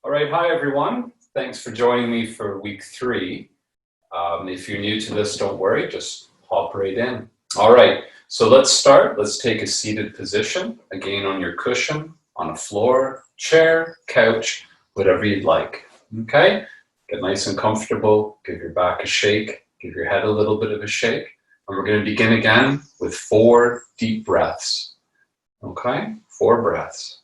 All right, hi everyone. Thanks for joining me for week 3. If you're new to this, don't worry, just hop right in. All right, so let's start. Let's take a seated position, again on your cushion, on a floor, chair, couch, whatever you'd like. Okay, get nice and comfortable, give your back a shake, give your head a little bit of a shake, and we're going to begin again with 4 deep breaths. Okay, 4 breaths.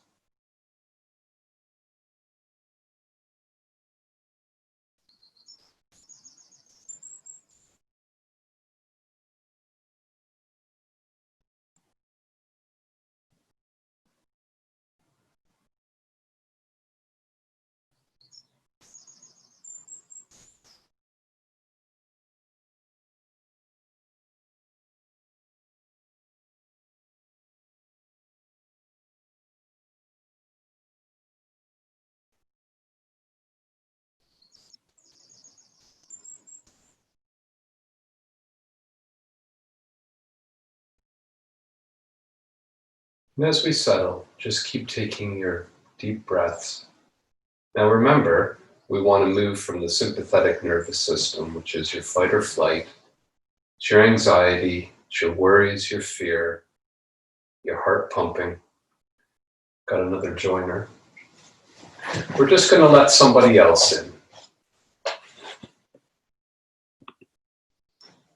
And as we settle, just keep taking your deep breaths. Now remember, we want to move from the sympathetic nervous system, which is your fight or flight. It's your anxiety, it's your worries, your fear, your heart pumping. Got another joiner. We're just going to let somebody else in.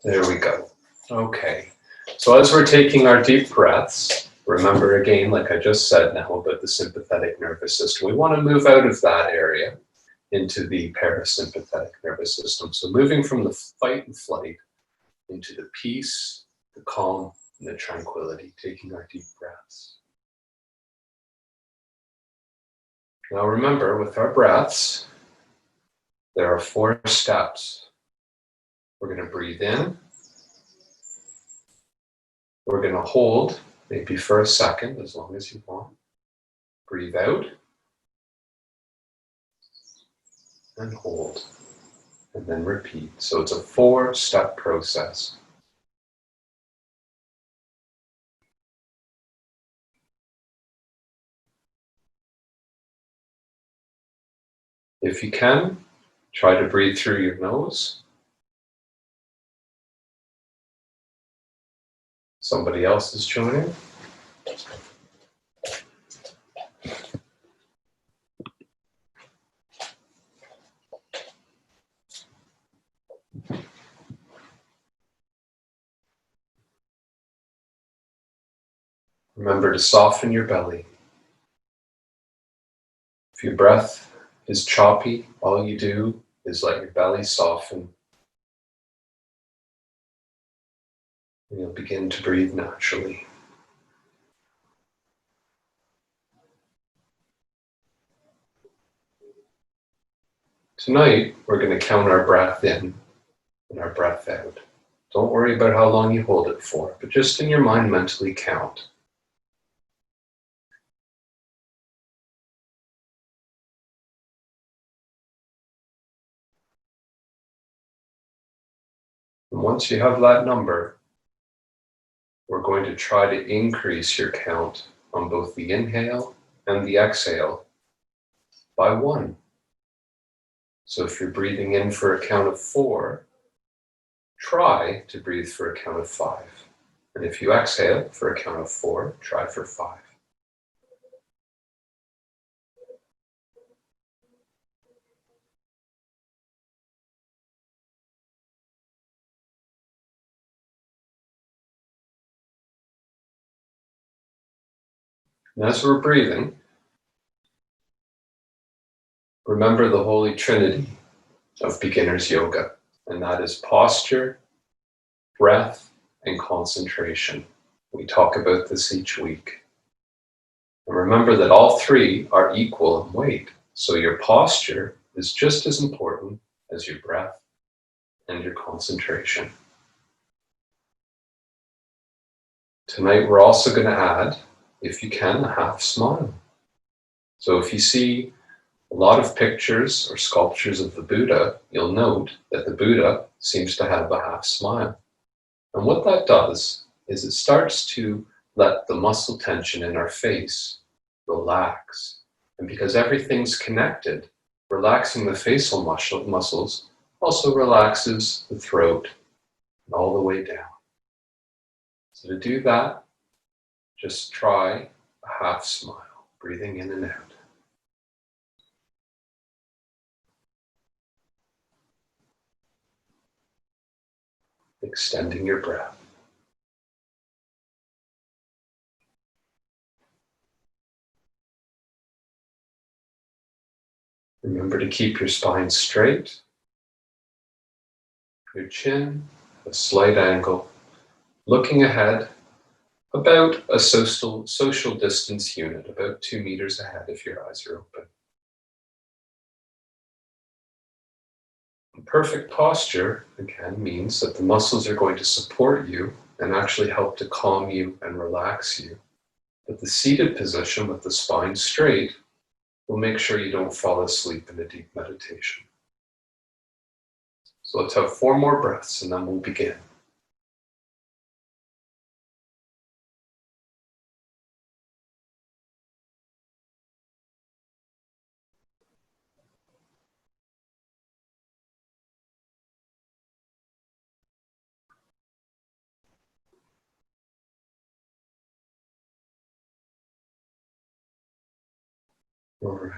There we go. Okay. So as we're taking our deep breaths, remember again, like I just said now about the sympathetic nervous system, we want to move out of that area into the parasympathetic nervous system. So moving from the fight and flight into the peace, the calm, and the tranquility, taking our deep breaths. Now remember, with our breaths, there are 4 steps. We're going to breathe in. We're going to hold, maybe for a second, as long as you want. Breathe out. And hold. And then repeat. So it's a 4-step process. If you can, try to breathe through your nose. Somebody else is joining. Remember to soften your belly. If your breath is choppy, all you do is let your belly soften. And you'll begin to breathe naturally. Tonight, we're going to count our breath in and our breath out. Don't worry about how long you hold it for, but just in your mind mentally count. And once you have that number, we're going to try to increase your count on both the inhale and the exhale by 1. So if you're breathing in for a count of 4, try to breathe for a count of 5. And if you exhale for a count of 4, try for 5. And as we're breathing, remember the Holy Trinity of beginner's yoga, and that is posture, breath, and concentration. We talk about this each week. And remember that all 3 are equal in weight, so your posture is just as important as your breath and your concentration. Tonight we're also going to add, if you can, a half smile. So if you see a lot of pictures or sculptures of the Buddha, you'll note that the Buddha seems to have a half smile. And what that does is it starts to let the muscle tension in our face relax. And because everything's connected, relaxing the facial muscles also relaxes the throat and all the way down. So to do that, just try a half smile, breathing in and out. Extending your breath. Remember to keep your spine straight, your chin at a slight angle, looking ahead about a social distance unit, about 2 meters ahead if your eyes are open. Perfect posture, again, means that the muscles are going to support you and actually help to calm you and relax you. But the seated position with the spine straight will make sure you don't fall asleep in a deep meditation. So let's have 4 more breaths and then we'll begin. All right.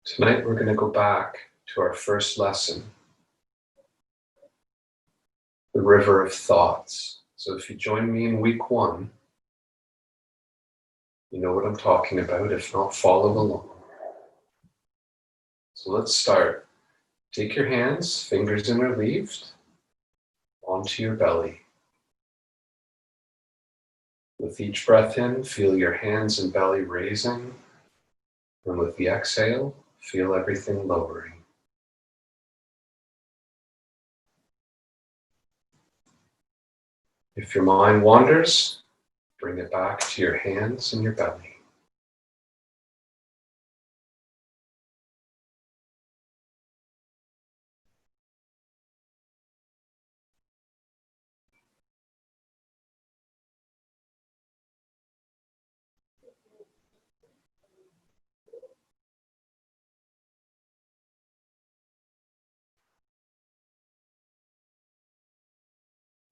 Tonight we're going to go back to our first lesson, the river of thoughts. So if you join me in week 1, you know what I'm talking about. If not, follow along. So let's start. Take your hands, fingers interleaved, onto your belly. With each breath in, feel your hands and belly raising. And with the exhale, feel everything lowering. If your mind wanders, bring it back to your hands and your belly.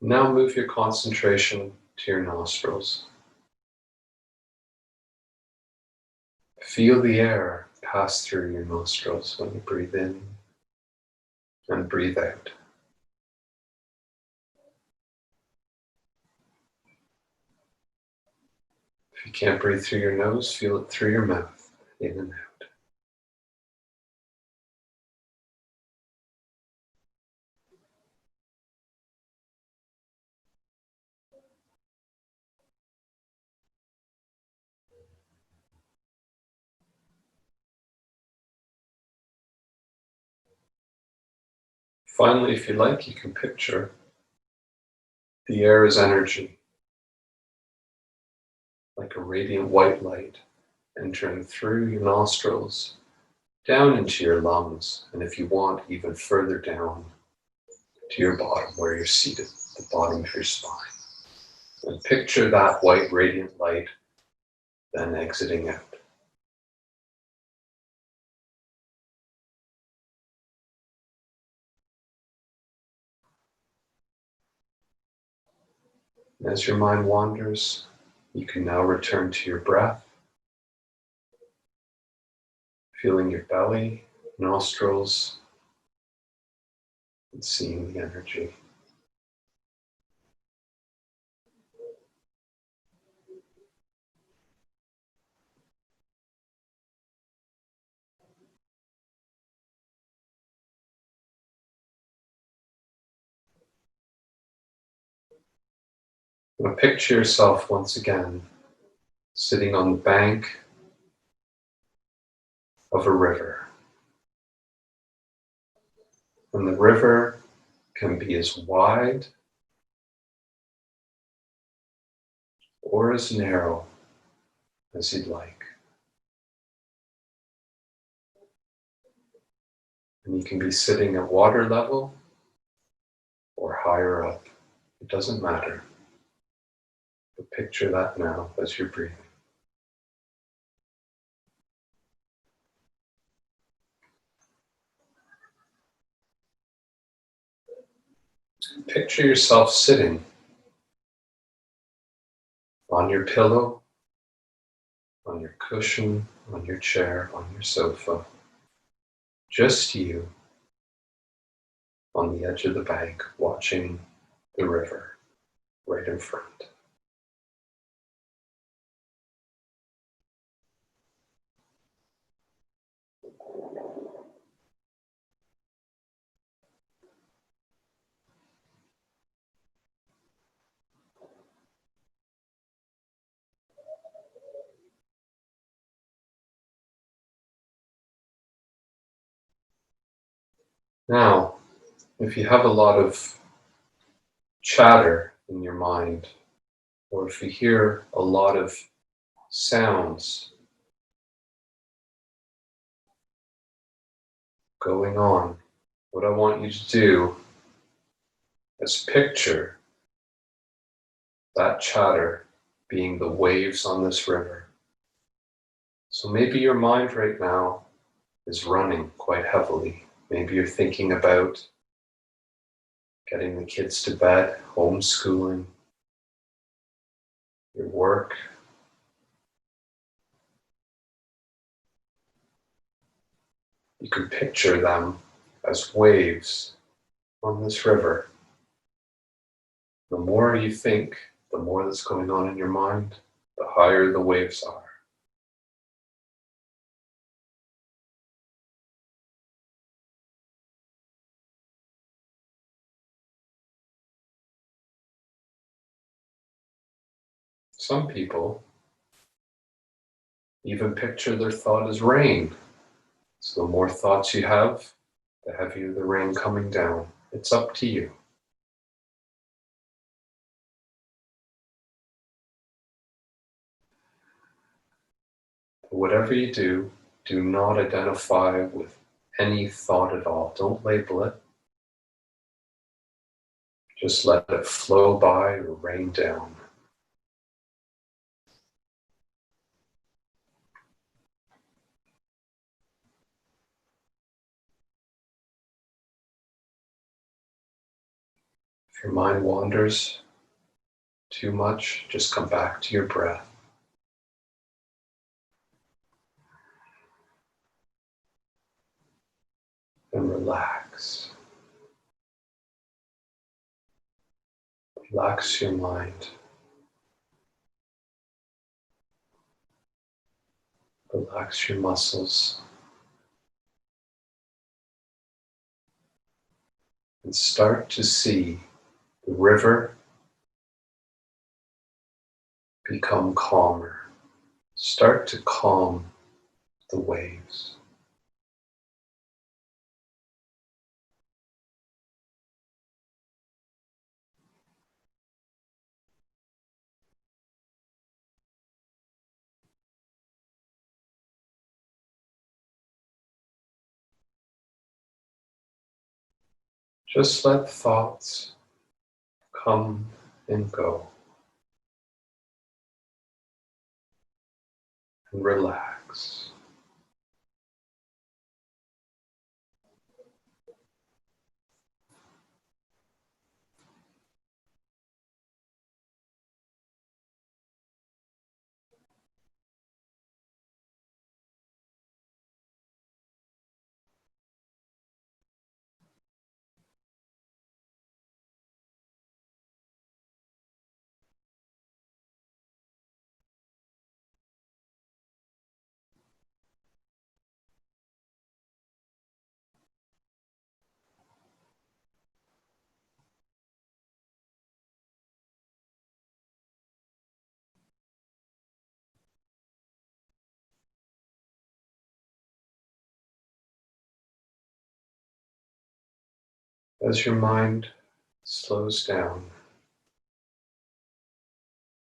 Now move your concentration to your nostrils. Feel the air pass through your nostrils when you breathe in and breathe out. If you can't breathe through your nose, feel it through your mouth, in and out. Finally, if you like, you can picture the air as energy, like a radiant white light entering through your nostrils, down into your lungs, and if you want, even further down to your bottom, where you're seated, the bottom of your spine. And picture that white radiant light then exiting out. And as your mind wanders, you can now return to your breath, feeling your belly, nostrils, and seeing the energy. Now picture yourself once again sitting on the bank of a river. And the river can be as wide or as narrow as you'd like. And you can be sitting at water level, higher up. It doesn't matter. But picture that now as you're breathing. Picture yourself sitting on your pillow, on your cushion, on your chair, on your sofa. Just you on the edge of the bank watching the river right in front. Now, if you have a lot of chatter in your mind, or if you hear a lot of sounds going on, what I want you to do is picture that chatter being the waves on this river. So maybe your mind right now is running quite heavily. Maybe you're thinking about getting the kids to bed, homeschooling, your work. You can picture them as waves on this river. The more you think, the more that's going on in your mind, the higher the waves are. Some people even picture their thought as rain. So the more thoughts you have, the heavier the rain coming down. It's up to you. Whatever you do, do not identify with any thought at all. Don't label it. Just let it flow by or rain down. If your mind wanders too much, just come back to your breath and relax. Relax your mind. Relax your muscles. And start to see the river become calmer. Start to calm the waves. Just let thoughts come and go. And relax. As your mind slows down,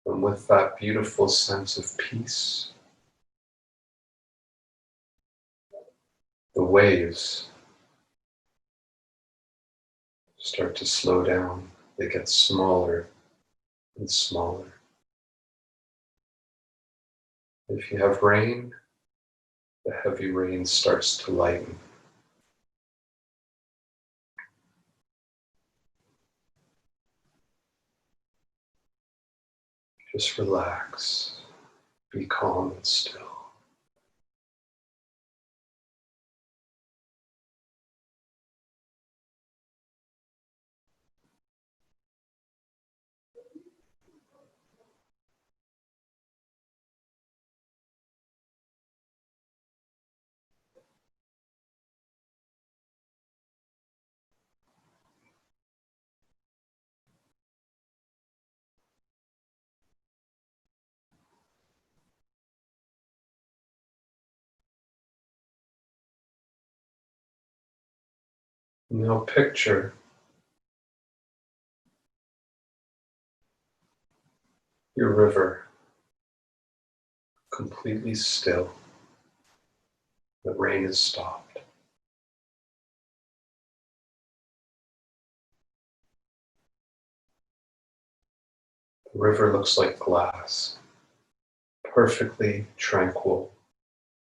and with that beautiful sense of peace, the waves start to slow down. They get smaller and smaller. If you have rain, the heavy rain starts to lighten. Just relax. Be calm and still. Now picture your river completely still. The rain has stopped. The river looks like glass, perfectly tranquil,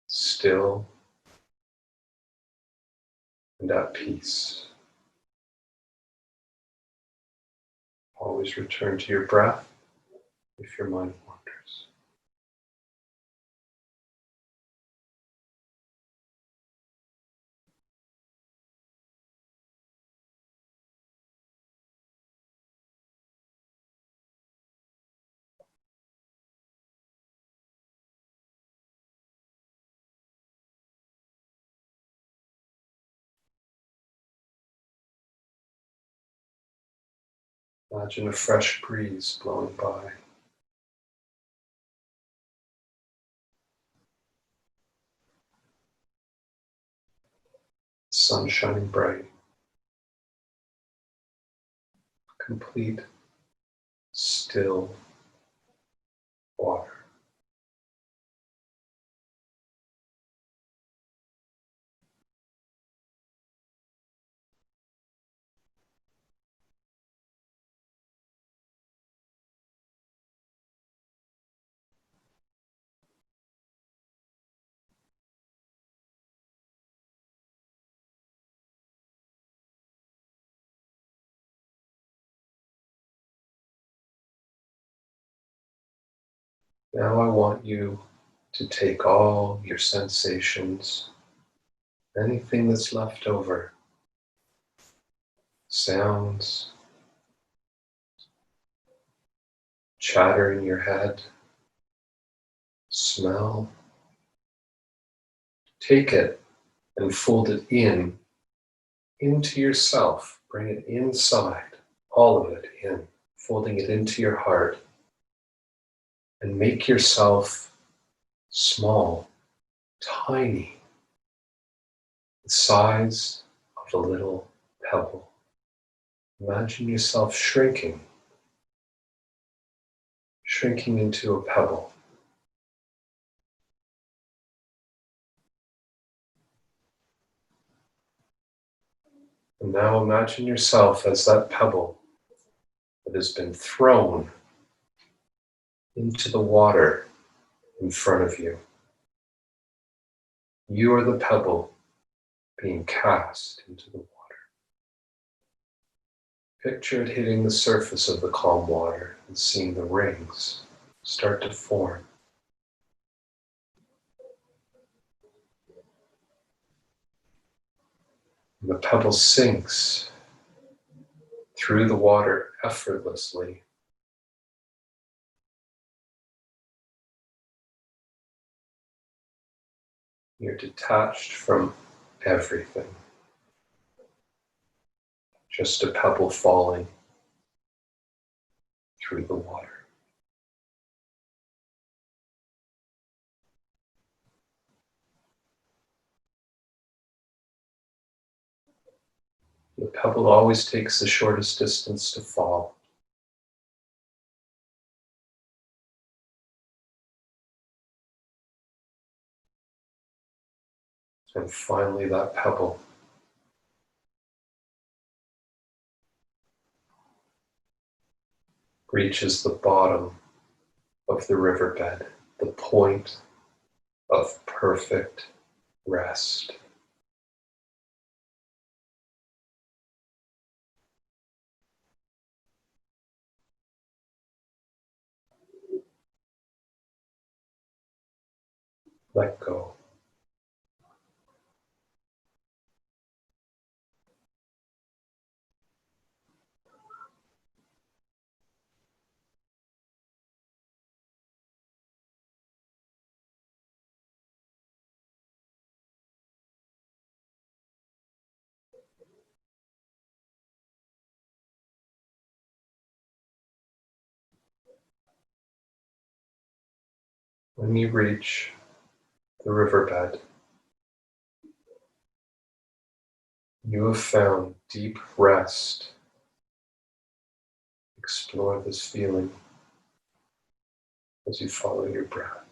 still, and at peace. Always return to your breath if your mind wanders. Imagine a fresh breeze blowing by. Sun shining bright. Complete, still water. Now I want you to take all your sensations, anything that's left over, sounds, chatter in your head, smell, take it and fold it into yourself. Bring it inside, all of it in, folding it into your heart, and make yourself small, tiny, the size of a little pebble. Imagine yourself shrinking into a pebble. And now imagine yourself as that pebble that has been thrown into the water in front of you. You are the pebble being cast into the water. Picture it hitting the surface of the calm water and seeing the rings start to form. And the pebble sinks through the water effortlessly. You're detached from everything. Just a pebble falling through the water. The pebble always takes the shortest distance to fall. And finally, that pebble reaches the bottom of the riverbed, the point of perfect rest. Let go. When you reach the riverbed, you have found deep rest. Explore this feeling as you follow your breath.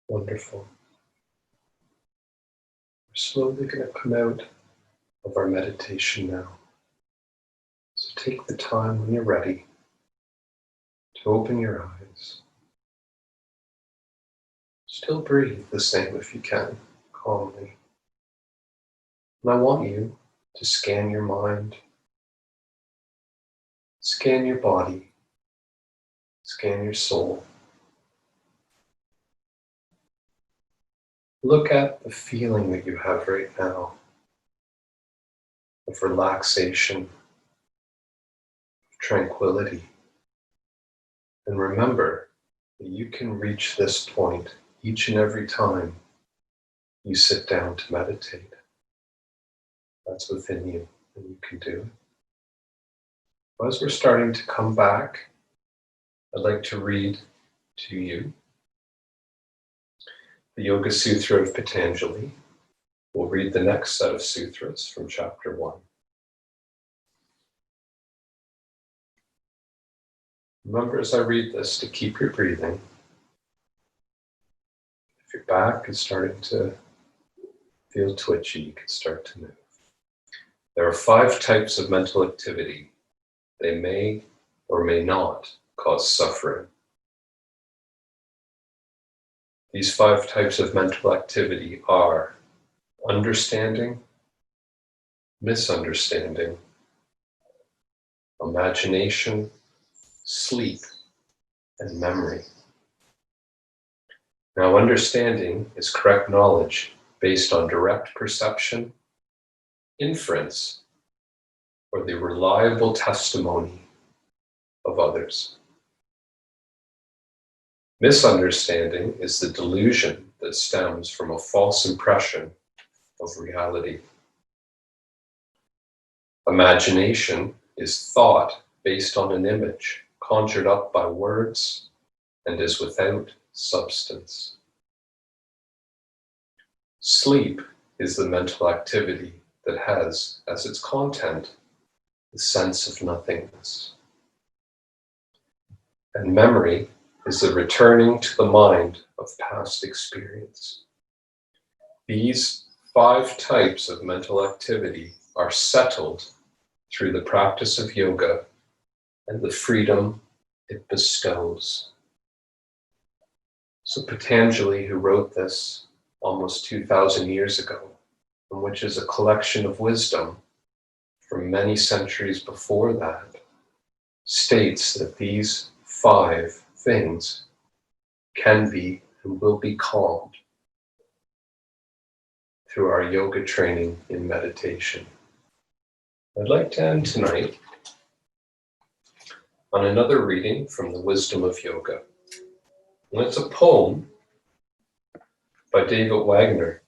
Wonderful. We're slowly going to come out of our meditation now. So take the time when you're ready to open your eyes. Still breathe the same if you can, calmly. And I want you to scan your mind, scan your body, scan your soul. Look at the feeling that you have right now of relaxation, of tranquility. And remember that you can reach this point each and every time you sit down to meditate. That's within you, and you can do it. As we're starting to come back, I'd like to read to you the Yoga Sutra of Patanjali. We'll read the next set of sutras from chapter 1. Remember as I read this to keep your breathing. If your back is starting to feel twitchy, you can start to move. There are 5 types of mental activity. They may or may not cause suffering. These 5 types of mental activity are understanding, misunderstanding, imagination, sleep, and memory. Now, understanding is correct knowledge based on direct perception, inference, or the reliable testimony of others. Misunderstanding is the delusion that stems from a false impression of reality. Imagination is thought based on an image conjured up by words and is without substance. Sleep is the mental activity that has as its content the sense of nothingness. And memory is the returning to the mind of past experience. These 5 types of mental activity are settled through the practice of yoga and the freedom it bestows. So Patanjali, who wrote this almost 2,000 years ago, and which is a collection of wisdom from many centuries before that, states that these 5 things can be and will be calmed through our yoga training in meditation. I'd like to end tonight on another reading from the Wisdom of Yoga. And it's a poem by David Wagner.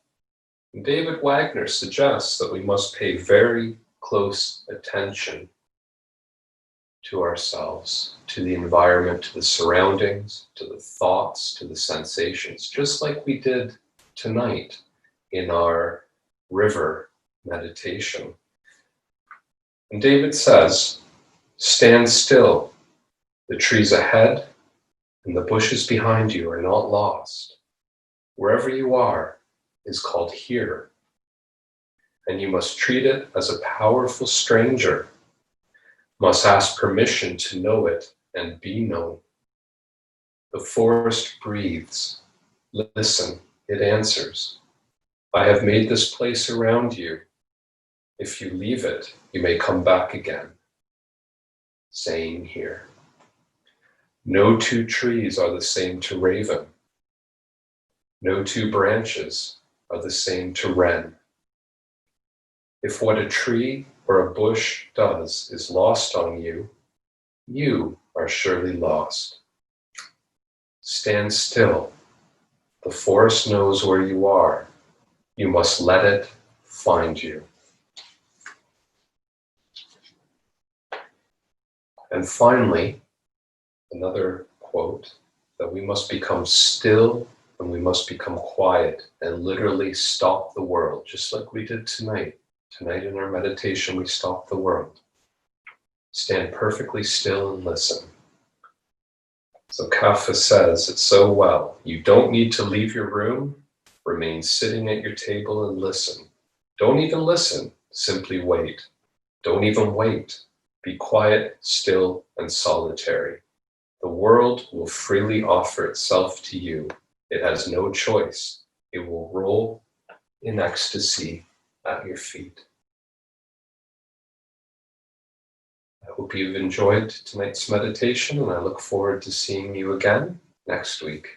And David Wagner suggests that we must pay very close attention to ourselves, to the environment, to the surroundings, to the thoughts, to the sensations, just like we did tonight in our river meditation. And David says, "Stand still. The trees ahead and the bushes behind you are not lost. Wherever you are is called here, and you must treat it as a powerful stranger, must ask permission to know it and be known. The forest breathes. Listen, it answers. I have made this place around you. If you leave it, you may come back again. Saying here. No 2 trees are the same to raven. No 2 branches are the same to wren. If what a tree or a bush does is lost on you, you are surely lost. Stand still. The forest knows where you are. You must let it find you." And finally, another quote, that we must become still and we must become quiet and literally stop the world, just like we did tonight. Tonight in our meditation, we stopped the world. Stand perfectly still and listen. So Kapha says it so well. You don't need to leave your room. Remain sitting at your table and listen. Don't even listen. Simply wait. Don't even wait. Be quiet, still, and solitary. The world will freely offer itself to you. It has no choice. It will roll in ecstasy at your feet. I hope you've enjoyed tonight's meditation, and I look forward to seeing you again next week.